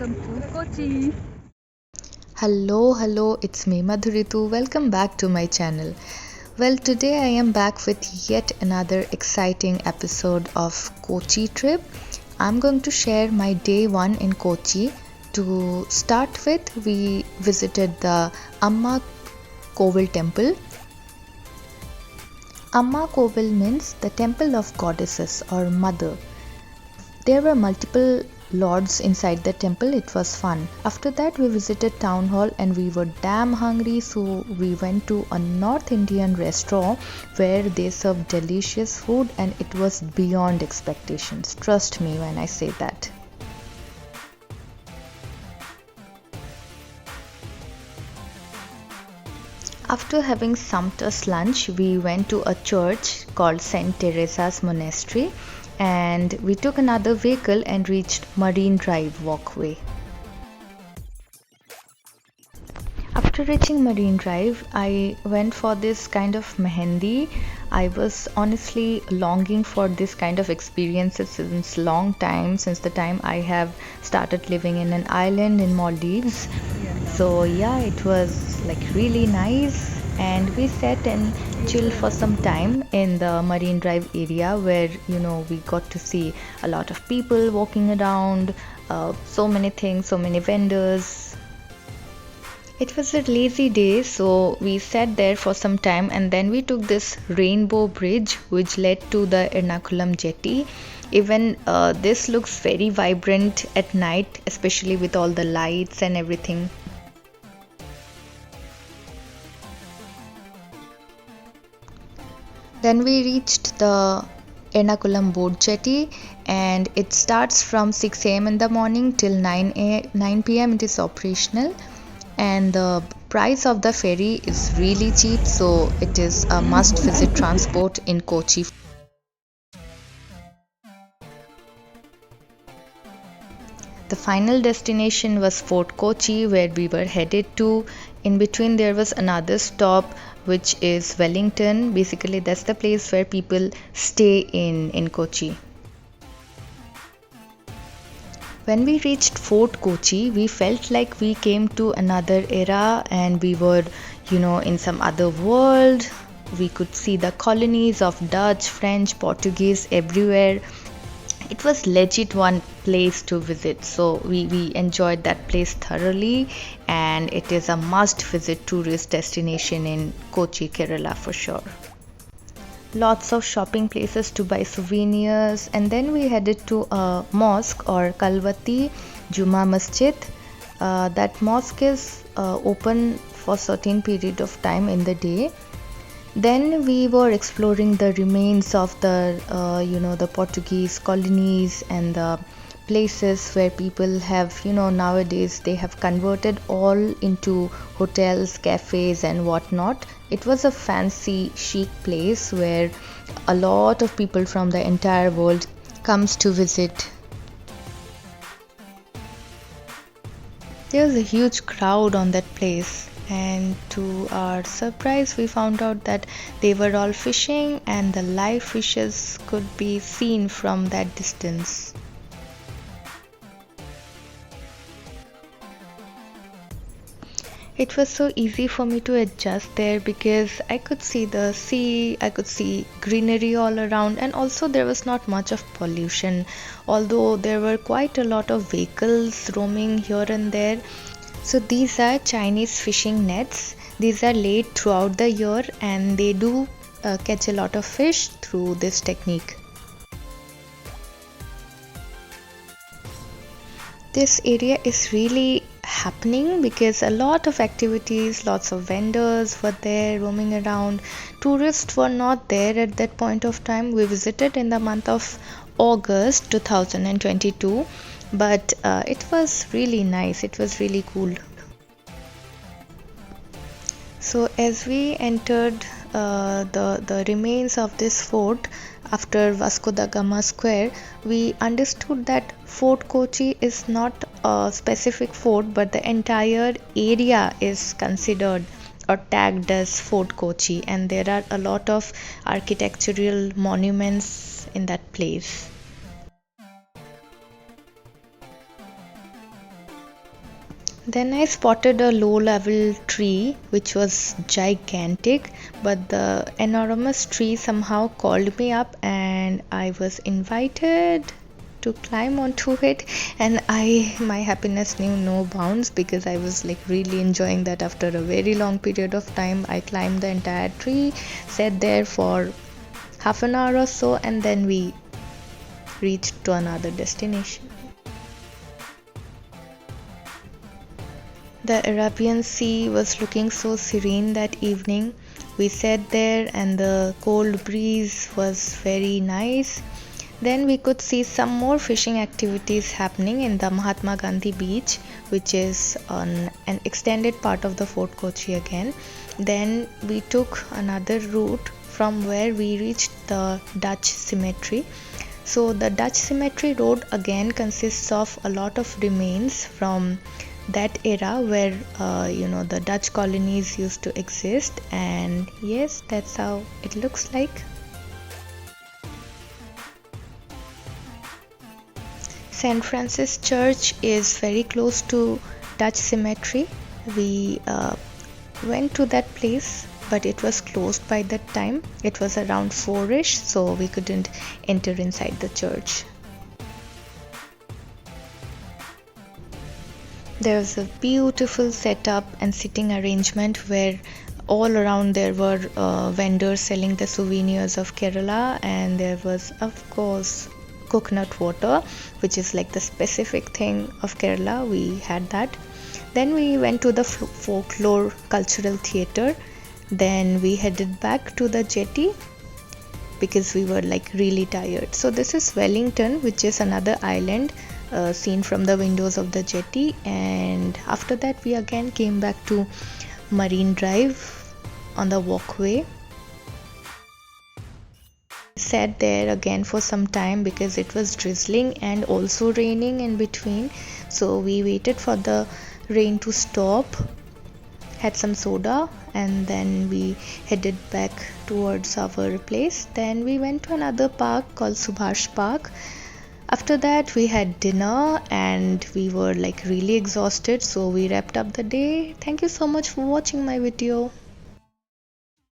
welcome to Kochi. Hello, it's me Madhuritu. Welcome back to my channel. Well, today I am back with yet another exciting episode of Kochi trip. I'm going to share my day one in Kochi. To start with, we visited the Amma Kovil temple. Amma Kovil means the temple of goddesses or mother. There were multiple lords inside the temple. It was fun. After that, we visited town hall and we were damn hungry, so we went to a North Indian restaurant where they served delicious food and it was beyond expectations. Trust me when I say that. After having sumptuous lunch, we went to a church called St. Teresa's Monastery and we took another vehicle and reached Marine Drive walkway. After reaching Marine Drive, I went for this kind of mehendi. I was honestly longing for this kind of experiences since long time, since the time I have started living in an island in Maldives. So yeah, it was like really nice and we sat and chilled for some time in the Marine Drive area where we got to see a lot of people walking around, so many things, so many vendors. It was a lazy day, so we sat there for some time and then we took this rainbow bridge which led to the Ernakulam jetty. Even this looks very vibrant at night, especially with all the lights and everything. Then we reached the Ernakulam boat jetty and it starts from 6 a.m. in the morning till 9 p.m. it is operational and the price of the ferry is really cheap, so it is a must visit transport in Kochi. The final destination was Fort Kochi where we were headed to. In between there was another stop which is Wellington. Basically that's the place where people stay in Kochi. When we reached Fort Kochi, we felt like we came to another era and we were, in some other world. We could see the colonies of Dutch, French, Portuguese everywhere. It was legit one place to visit, so we enjoyed that place thoroughly and it is a must visit tourist destination in Kochi, Kerala for sure. Lots of shopping places to buy souvenirs and then we headed to a mosque or Kalvati Juma Masjid. That mosque is open for certain period of time in the day. Then we were exploring the remains of the Portuguese colonies and the places where people have, nowadays they have converted all into hotels, cafes and whatnot. It was a fancy chic place where a lot of people from the entire world comes to visit. There was a huge crowd on that place and to our surprise we found out that they were all fishing and the live fishes could be seen from that distance. It was so easy for me to adjust there because I could see the sea, I could see greenery all around and also there was not much of pollution, although there were quite a lot of vehicles roaming here and there. So these are Chinese fishing nets. These are laid throughout the year and they do catch a lot of fish through this technique. This area is really happening because a lot of activities, lots of vendors were there roaming around. Tourists were not there at that point of time. We visited in the month of August 2022. But it was really nice, it was really cool. So as we entered the remains of this fort after Vasco da Gama Square, we understood that Fort Kochi is not a specific fort but the entire area is considered or tagged as Fort Kochi and there are a lot of architectural monuments in that place. Then I spotted a low level tree which was gigantic, but the enormous tree somehow called me up and I was invited to climb onto it, and I my happiness knew no bounds because I was like really enjoying that. After a very long period of time, I climbed the entire tree, sat there for half an hour or so, and then we reached to another destination. The Arabian Sea was looking so serene that evening. We sat there and the cold breeze was very nice. Then we could see some more fishing activities happening in the Mahatma Gandhi beach, which is on an extended part of the Fort Kochi again. Then we took another route from where we reached the Dutch cemetery. So the Dutch cemetery road again consists of a lot of remains from that era where the Dutch colonies used to exist, and yes, that's how it looks like. St. Francis Church is very close to Dutch cemetery. We went to that place, but it was closed by that time. It was around 4ish, so we couldn't enter inside the church. There was a beautiful setup and sitting arrangement where all around there were vendors selling the souvenirs of Kerala, and there was, of course, coconut water, which is like the specific thing of Kerala. We had that. Then we went to the folklore cultural theatre. Then we headed back to the jetty because we were like really tired. So this is Wellington, which is another island seen from the windows of the jetty, and after that we again came back to Marine Drive on the walkway. Sat there again for some time because it was drizzling and also raining in between, so we waited for the rain to stop, had some soda, and then we headed back towards our place. Then we went to another park called Subhash Park. After that we had dinner and we were like really exhausted, so we wrapped up the day. Thank you so much for watching my video.